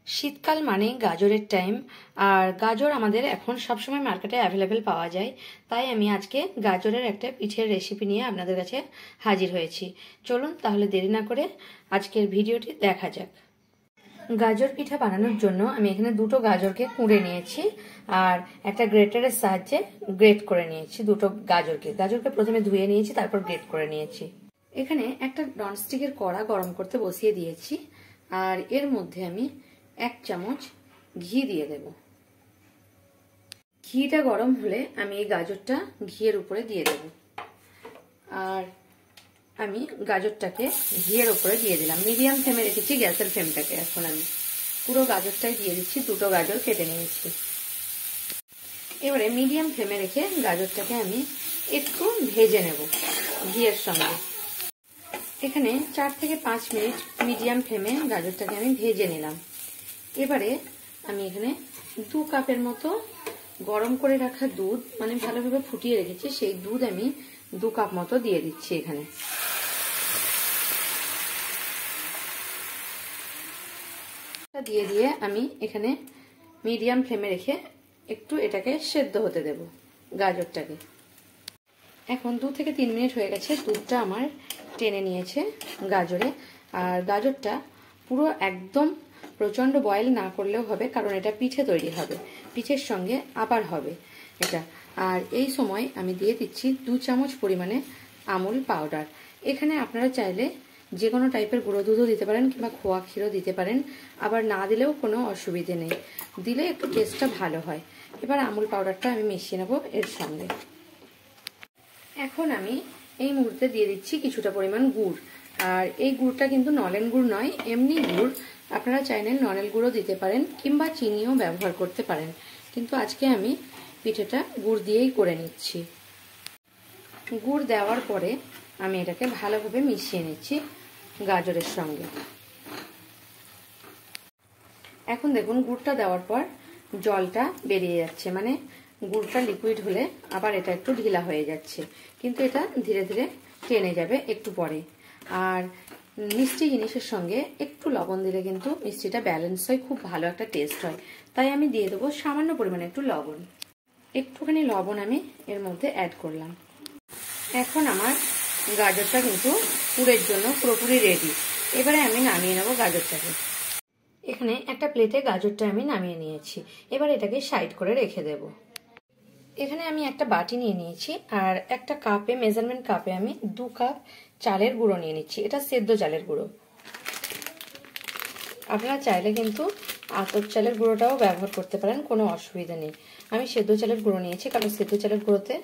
শীতকাল মানে গাজরের টাইম। আর গাজর আমাদের এখন সবসময় মার্কেটে অ্যাভেলেবেল পাওয়া যায়। তাই আমি আজকে গাজরের একটা পিঠের রেসিপি নিয়ে আপনাদের কাছে হাজির হয়েছি। চলুন তাহলে দেরি না করে আজকের ভিডিওটি দেখা যাক। গাজর পিঠা বানানোর জন্য আমি এখানে দুটো গাজরকে কুঁড়ে নিয়েছি আর একটা গ্রেটারের সাহায্যে গ্রেট করে নিয়েছি। দুটো গাজরকে প্রথমে ধুয়ে নিয়েছি, তারপর গ্রেট করে নিয়েছি। এখানে একটা ননস্টিকের কড়া গরম করতে বসিয়ে দিয়েছি আর এর মধ্যে আমি 1 চামচ ঘি দিয়ে দেব। ঘিটা গরম হলে আমি এই গাজরটা ঘিয়ের উপরে দিয়ে দেব। আর আমি গাজরটাকে ঘিয়ের উপরে দিয়ে দিলাম। মিডিয়াম ফ্লেমে রেখেছি গ্যাসের ফ্লেমটাকে। এখন আমি পুরো গাজরটাই দিয়ে দিচ্ছি। দুটো গাজর কেটে নিয়েছি। এবারে মিডিয়াম ফ্লেমে রেখে গাজরটাকে আমি একটু ভেজে নেব ঘিয়ের সঙ্গে। এখানে 4 থেকে 5 মিনিট মিডিয়াম ফ্লেমে গাজরটাকে আমি ভেজে নিলাম। এবারে আমি এখানে 2 কাপের মতো গরম করে রাখা দুধ, মানে ভালোভাবে ফুটিয়ে রেখেছি, সেই দুধ আমি 2 কাপ মতো দিয়ে দিচ্ছি এখানে। দিয়ে আমি এখানে মিডিয়াম ফ্লেমে রেখে একটু এটাকে সেদ্ধ হতে দেব গাজরটাকে। এখন 2 থেকে 3 মিনিট হয়ে গেছে। দুধটা আমার টেনে নিয়েছে গাজরে। আর গাজরটা পুরো একদম প্রচন্ড বয়েল না করলেও হবে, কারণ এটা পিঠে তৈরি হবে, পিঠের সঙ্গে আবার হবে এটা। আর এই সময় আমি দিয়ে দিচ্ছি 2 চামচ পরিমাণে আমুল পাউডার। এখানে আপনারা চাইলে যে কোনো টাইপের গুঁড়ো দুধও দিতে পারেন কিংবা খোয়া ক্ষীরও দিতে পারেন, আবার না দিলেও কোনো অসুবিধে নেই, দিলে একটু টেস্টটা ভালো হয়। এবার আমুল পাউডারটা আমি মিশিয়ে নেব এর সঙ্গে। এখন আমি এই মুহূর্তে দিয়ে দিচ্ছি কিছুটা পরিমাণ গুড়। আর এই গুড়টা কিন্তু নলেন গুড় নয়, এমনি গুড়। আপনারা চাইলে নলেন গুঁড়ো দিতে পারেন কিংবা চিনিও ব্যবহার করতে পারেন, কিন্তু আজকে আমি পিঠেটা গুড় দিয়েই করে নিচ্ছি। গুড় দেওয়ার পরে আমি এটাকে ভালোভাবে মিশিয়ে নিচ্ছি গাজরের সঙ্গে। এখন দেখুন গুড়টা দেওয়ার পর জলটা বেরিয়ে যাচ্ছে, মানে গুড়টা লিকুইড হলে আবার এটা একটু ঢিলা হয়ে যাচ্ছে, কিন্তু এটা ধীরে ধীরে টেনে যাবে একটু পরে। আর মিষ্টি জিনিসের সঙ্গে একটু লবণ দিলে কিন্তু মিষ্টিটা ব্যালেন্স হয়, খুব ভালো একটা টেস্ট হয়। তাই আমি দিয়ে দেবো সামান্য পরিমাণে একটু লবণ। একটুখানি লবণ আমি এর মধ্যে অ্যাড করলাম। এখন আমার গাজরটা কিন্তু পুরের জন্য পুরোপুরি রেডি। এবারে আমি নামিয়ে নেবো গাজরটাকে। এখানে একটা প্লেটে গাজরটা আমি নামিয়ে নিয়েছি। এবার এটাকে সাইড করে রেখে দেব। এখানে আমি একটা বাটি নিয়ে নিয়েছি আর একটা কাপে, মেজারমেন্ট কাপে আমি 2 কাপ চালের গুঁড়ো নিয়ে নিচ্ছি। এটা সেদ্ধ চালের গুঁড়ো। আপনারা চাইলে কিন্তু আতপ চালের গুঁড়োটাও ব্যবহার করতে পারেন, কোনো অসুবিধা নেই। আমি সেদ্ধ চালের গুঁড়ো নিয়েছি, কারণ সেদ্ধ চালের গুঁড়োতে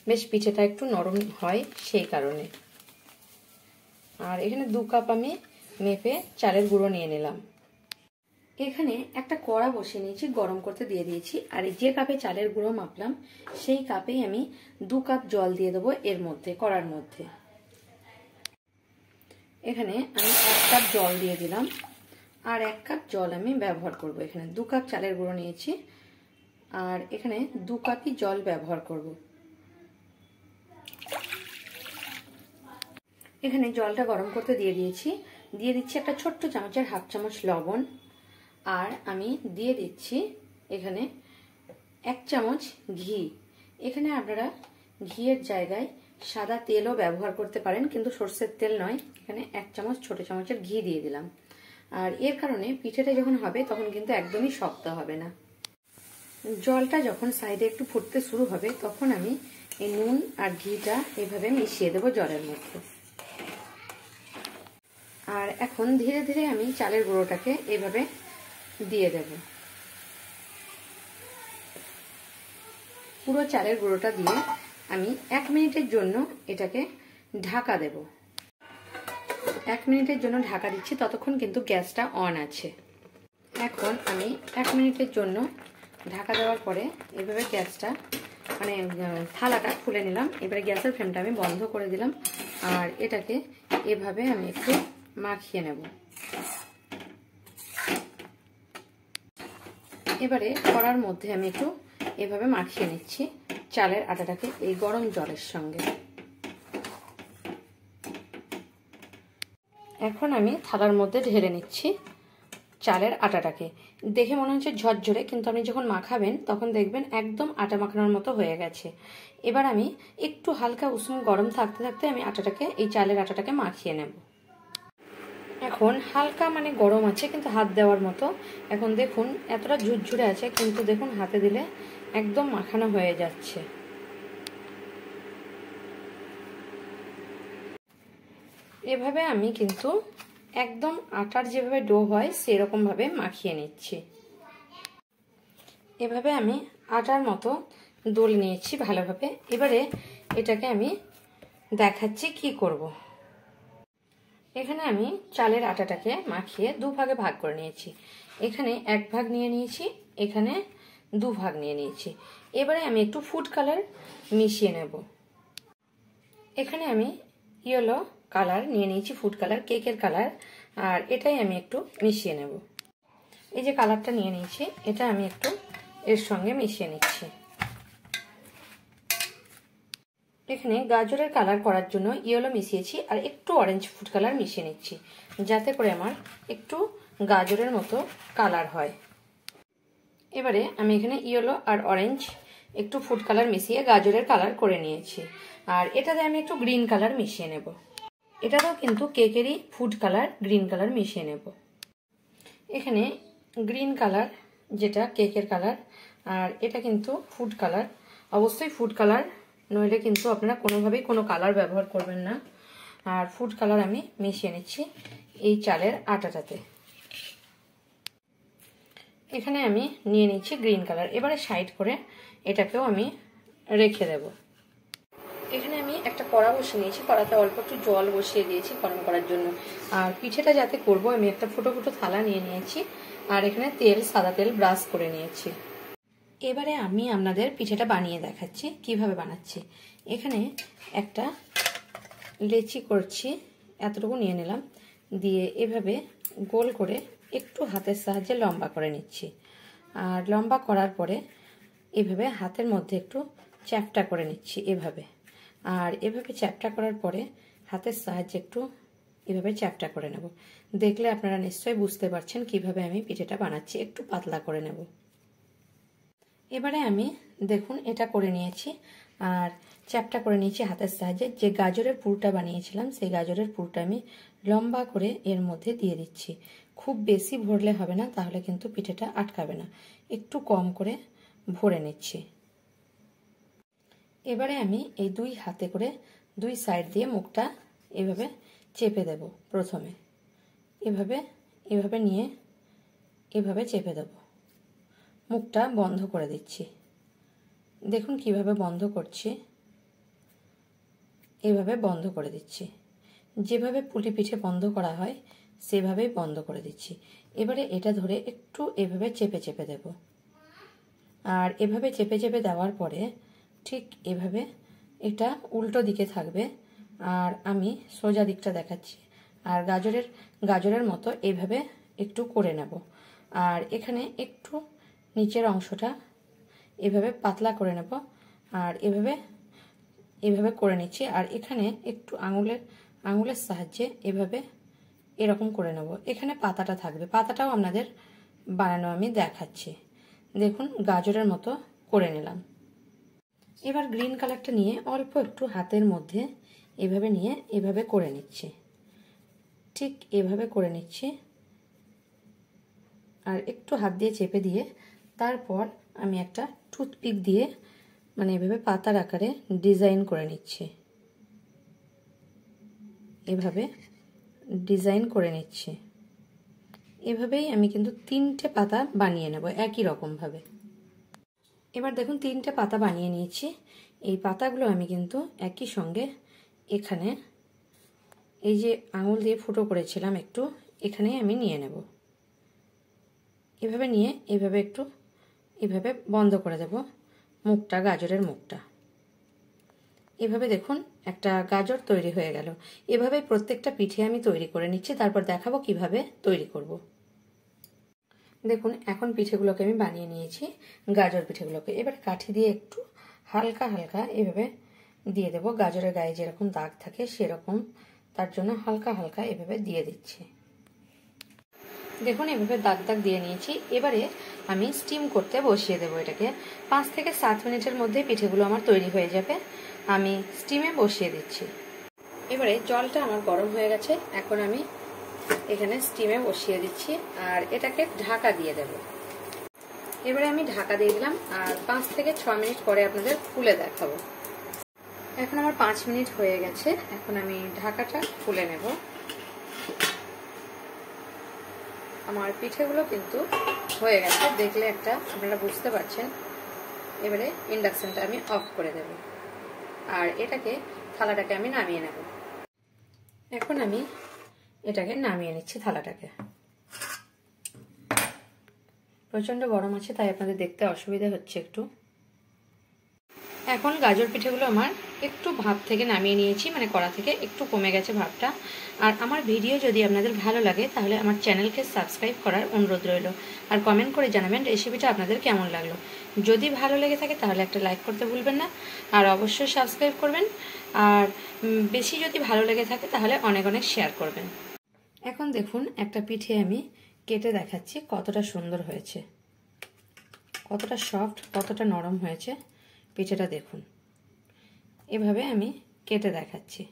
বেশ পিঠেটা একটু নরম হয় সেই কারণে। আর এখানে 2 কাপ আমি মেপে চালের গুঁড়ো নিয়ে নিলাম। এখানে একটা কড়া বসিয়ে নিয়েছি, গরম করতে দিয়ে দিয়েছি। আর যে কাপে চালের গুঁড়ো মাপলাম সেই কাপেই আমি 2 কাপ জল দিয়ে দেবো এর মধ্যে, কড়ার মধ্যে। এখানে আমি 1 কাপ জল দিয়ে দিলাম আর 1 কাপ জল আমি ব্যবহার করব। এখানে 2 কাপ চালের গুঁড়ো নিয়েছি আর এখানে 2 কাপই জল ব্যবহার করব। এখানে জলটা গরম করতে দিয়ে দিয়েছি। দিয়ে দিচ্ছি একটা ছোট্ট চামচের 1/2 চামচ লবণ। আর আমি দিয়ে দিচ্ছি এখানে 1 চামচ ঘি। এখানে আপনারা ঘিয়ের জায়গায় সাদা তেলও ব্যবহার করতে পারেন, কিন্তু সরষের তেল নয়। এখানে 1 চামচ ছোট চামচের ঘি দিয়ে দিলাম। আর এর কারণে পিঠেটা যখন হবে তখন কিন্তু একদমই শক্ত হবে না। জলটা যখন সাইডে একটু ফুটতে শুরু হবে তখন আমি এই নুন আর ঘিটা এইভাবে মিশিয়ে দেবো জলের মধ্যে। আর এখন ধীরে ধীরে আমি চালের গুঁড়োটাকে এইভাবে দিয়ে দেব। পুরো চালের গুঁড়োটা দিয়ে আমি 1 মিনিটের জন্য এটাকে ঢাকা দেব। 1 মিনিটের জন্য ঢাকা দিচ্ছি, ততক্ষণ কিন্তু গ্যাসটা অন আছে। এখন আমি 1 মিনিটের জন্য ঢাকা দেওয়ার পরে এভাবে গ্যাসটা, মানে থালাটা খুলে নিলাম। এবারে গ্যাসের ফ্লেমটা আমি বন্ধ করে দিলাম আর এটাকে এভাবে আমি একটু মাখিয়ে নেব। এবারে কড়ার মধ্যে আমি একটু এভাবে মাখিয়ে নিচ্ছি চালের আটাটাকে এই গরম জলের সঙ্গে। এখন আমি থালার মধ্যে ঢেলে নিচ্ছি চালের আটাটাকে। দেখে মনে হচ্ছে ঝরঝরে, কিন্তু আপনি যখন মাখাবেন তখন দেখবেন একদম আটা মাখানোর মতো হয়ে গেছে। এবার আমি একটু হালকা উষ্ণ গরম থাকতে থাকতে আমি এই চালের আটাটাকে মাখিয়ে নেব। এখন হালকা মানে গরম আছে, কিন্তু হাত দেওয়ার মতো। এখন দেখুন এতটা ঝুরঝুরে আছে, কিন্তু দেখুন হাতে দিলে একদম মাখানো হয়ে যাচ্ছে। এভাবে আমি কিন্তু একদম আটার যেভাবে ডো হয় সেরকম ভাবে মাখিয়ে নিচ্ছি। এভাবে আমি আটার মতো দোল নিয়েছি ভালোভাবে। এবারে এটাকে আমি দেখাচ্ছি কি করব। এখানে আমি চালের আটাটাকে মাখিয়ে দুভাগে ভাগ করে নিয়েছি। এখানে এক ভাগ নিয়ে নিয়েছি, এখানে দুভাগ নিয়ে নিয়েছি। এবারে আমি একটু ফুড কালার মিশিয়ে নেব। এখানে আমি ইয়েলো কালার নিয়ে নিয়েছি, ফুড কালার, কেকের কালার, আর এটাই আমি একটু মিশিয়ে নেব। এই যে কালারটা নিয়ে নিয়েছি, এটা আমি একটু এর সঙ্গে মিশিয়ে নিচ্ছি। এখানে গাজরের কালার করার জন্য ইয়েলো মিশিয়েছি, আর একটু অরেঞ্জ ফুড কালার মিশিয়ে নিচ্ছি, যাতে করে আমার একটু গাজরের মতো কালার হয়। এবারে আমি এখানে ইয়েলো আর অরেঞ্জ একটু ফুড কালার মিশিয়ে গাজরের কালার করে নিয়েছি, আর এটাতে আমি একটু গ্রিন কালার মিশিয়ে নেব। এটাতেও কিন্তু কেকেরই ফুড কালার, গ্রিন কালার মিশিয়ে নেব। এখানে গ্রিন কালার যেটা কেকের কালার, আর এটা কিন্তু ফুড কালার। অবশ্যই ফুড কালার, নইলে কিন্তু আপনারা কোনোভাবেই কোনো কালার ব্যবহার করবেন না। আর ফুড কালার আমি মিশিয়ে নিচ্ছি এই চালের আটাটাতে। এখানে আমি নিয়ে নিচ্ছি গ্রিন কালার। এবারে সাইড করে এটাকেও আমি রেখে দেব। এখানে আমি একটা কড়া বসিয়ে নিয়েছি, কড়াতে অল্প একটু জল বসিয়ে দিয়েছি গরম করার জন্য। আর পিঠেটা যাতে করব আমি একটা ফুটো ফুটো থালা নিয়ে নিয়েছি, আর এখানে তেল, সাদা তেল ব্রাশ করে নিয়েছি। এবারে আমি আপনাদের পিঠেটা বানিয়ে দেখাচ্ছি কিভাবে বানাচ্ছি। এখানে একটা লেচি করছি, এতটুকু নিয়ে নিলাম, দিয়ে এভাবে গোল করে একটু হাতের সাহায্যে লম্বা করে নিচ্ছি। আর লম্বা করার পরে এভাবে হাতের মধ্যে একটু চ্যাপটা করে নিচ্ছি এভাবে। আর এভাবে চ্যাপটা করার পরে হাতের সাহায্যে একটু এভাবে চ্যাপটা করে নেব। দেখলে আপনারা নিশ্চয়ই বুঝতে পারছেন কিভাবে আমি পিঠেটা বানাচ্ছি। একটু পাতলা করে নেব। এবারে আমি দেখুন এটা করে নিয়েছি, আর চ্যাপটা করে নিয়েছি হাতের সাহায্যে। যে গাজরের পুরটা বানিয়েছিলাম সেই গাজরের পুরটা আমি লম্বা করে এর মধ্যে দিয়ে দিচ্ছি। খুব বেশি ভরলে হবে না, তাহলে কিন্তু পিঠেটা আটকাবে না। একটু কম করে ভরে নিচ্ছি। এবারে আমি এই দুই হাতে করে দুই সাইড দিয়ে মুখটা এভাবে চেপে দেব। প্রথমে এভাবে এভাবে নিয়ে এভাবে চেপে দেব, মুখটা বন্ধ করে দিচ্ছি। দেখুন কিভাবে বন্ধ করছি, এভাবে বন্ধ করে দিচ্ছি। যেভাবে পুলি পিঠে বন্ধ করা হয় সেভাবেই বন্ধ করে দিচ্ছি। এবারে এটা ধরে একটু এভাবে চেপে চেপে দেব। আর এভাবে চেপে চেপে দেওয়ার পরে ঠিক এভাবে এটা উল্টো দিকে থাকবে, আর আমি সোজা দিকটা দেখাচ্ছি। আর গাজরের মতো এভাবে একটু করে নেব। আর এখানে একটু নিচের অংশটা এভাবে পাতলা করে নেব, আর এভাবে করে নিচ্ছি। আর এখানে একটু আঙুলের সাহায্যে এভাবে এরকম করে নেব। এখানে পাতাটা থাকবে, পাতাটাও আপনাদের বানানো আমি দেখাচ্ছি। দেখুন গাজরের মতো করে নিলাম। এবার গ্রিন কালারটা নিয়ে অল্প একটু হাতের মধ্যে এভাবে নিয়ে এভাবে করে নিচ্ছি। ঠিক এভাবে করে নিচ্ছি, আর একটু হাত দিয়ে চেপে দিয়ে তারপর আমি একটা টুথপিক দিয়ে মানে এভাবে পাতার আকারে ডিজাইন করে নিচ্ছি। এভাবে ডিজাইন করে নিচ্ছি। এভাবেই আমি কিন্তু 3টে পাতা বানিয়ে নেব একই রকম ভাবে। এবার দেখুন 3টে পাতা বানিয়ে নিয়েছি। এই পাতাগুলো আমি কিন্তু একই সঙ্গে এখানে এই যে আঙুল দিয়ে ফুটো করেছিলাম একটু, এখানেই আমি নিয়ে নেব। এভাবে নিয়ে এভাবে একটু এভাবে বন্ধ করে দেব মুখটা, গাজরের মুখটা। এভাবে দেখুন একটা গাজর তৈরি হয়ে গেল। এভাবে প্রত্যেকটা পিঠে আমি তৈরি করে নিচ্ছি, তারপর দেখাবো কিভাবে তৈরি করব। দেখুন এখন পিঠেগুলোকে আমি বানিয়ে নিয়েছি, গাজর পিঠেগুলোকে। এবার কাঠি দিয়ে একটু হালকা হালকা এভাবে দিয়ে দেব। গাজরের গায়ে যেরকম দাগ থাকে সেরকম, তার জন্য হালকা হালকা এভাবে দিয়ে দিচ্ছি। দেখুন এভাবে দাগ দাগ দিয়ে নিয়েছি। এবারে আমি স্টিম করতে বসিয়ে দেবো এটাকে। 5 থেকে 7 মিনিটের মধ্যে পিঠেগুলো আমার তৈরি হয়ে যাবে। আমি স্টিমে বসিয়ে দিচ্ছি। এবারে জলটা আমার গরম হয়ে গেছে, এখন আমি এখানে স্টিমে বসিয়ে দিচ্ছি আর এটাকে ঢাকা দিয়ে দেব। এবারে আমি ঢাকা দিয়ে দিলাম আর 5 থেকে 6 মিনিট পরে আপনাদের খুলে দেখাবো। এখন আমার 5 মিনিট হয়ে গেছে, এখন আমি ঢাকাটা খুলে নেব। আমার পিঠেগুলো কিন্তু হয়ে গেছে, দেখলে একটা আপনারা বুঝতে পারছেন। এবারে ইন্ডাকশনটা আমি অফ করে দেব আর এটাকে থালাটাকে আমি নামিয়ে নেব। এখন আমি এটাকে নামিয়ে নিচ্ছি থালাটাকে। প্রচন্ড গরম আছে তাই আপনাদের দেখতে অসুবিধা হচ্ছে একটু। এখন গাজর পিঠেগুলো আমার একটু ভাপ থেকে নামিয়ে নিয়েছি, মানে কড়া থেকে একটু কমে গেছে ভাপটা। আর আমার ভিডিও যদি আপনাদের ভালো লাগে তাহলে আমার চ্যানেলকে সাবস্ক্রাইব করার অনুরোধ রইল আর কমেন্ট করে জানাবেন রেসিপিটা আপনাদের কেমন লাগলো। যদি ভালো লেগে থাকে তাহলে একটা লাইক করতে ভুলবেন না আর অবশ্যই সাবস্ক্রাইব করবেন। আর বেশি যদি ভালো লেগে থাকে তাহলে অনেক অনেক শেয়ার করবেন। এখন দেখুন একটা পিঠে আমি কেটে দেখাচ্ছি কতটা সুন্দর হয়েছে, কতটা সফট, কতটা নরম হয়েছে পিঠেটা দেখুন। এভাবে আমি কেটে দেখাচ্ছি।